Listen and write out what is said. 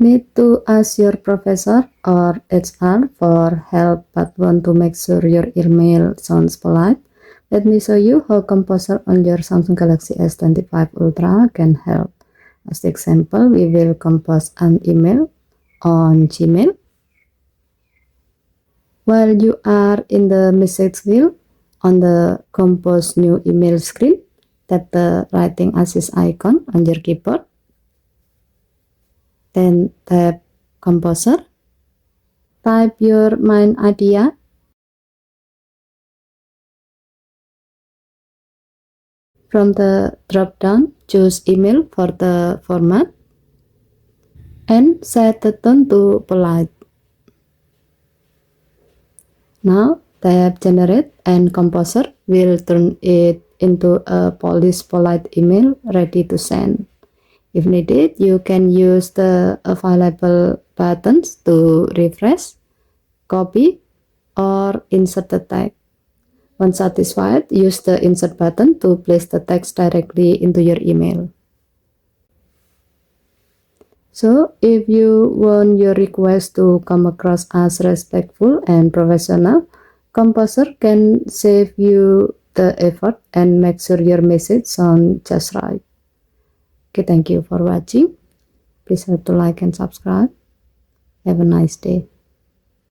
Need to ask your professor or HR for help but want to make sure your email sounds polite? Let me show you how Composer on your Samsung Galaxy S25 Ultra can help. As the example, we will compose an email on Gmail. While you are in the message wheel on the Compose New Email screen, tap the Writing Assist icon on your keyboard. Then tap Composer. Type your main idea. From the drop-down, choose email for the format and set the tone to polite. Now tap Generate and Composer will turn it into a polished polite email ready to send. If needed, you can use the available buttons to refresh, copy, or insert the text. Once satisfied, use the Insert button to place the text directly into your email. So, if you want your request to come across as respectful and professional, Composer can save you the effort and make sure your message sounds just right. Okay, thank you for watching. Please help to like and subscribe. Have a nice day.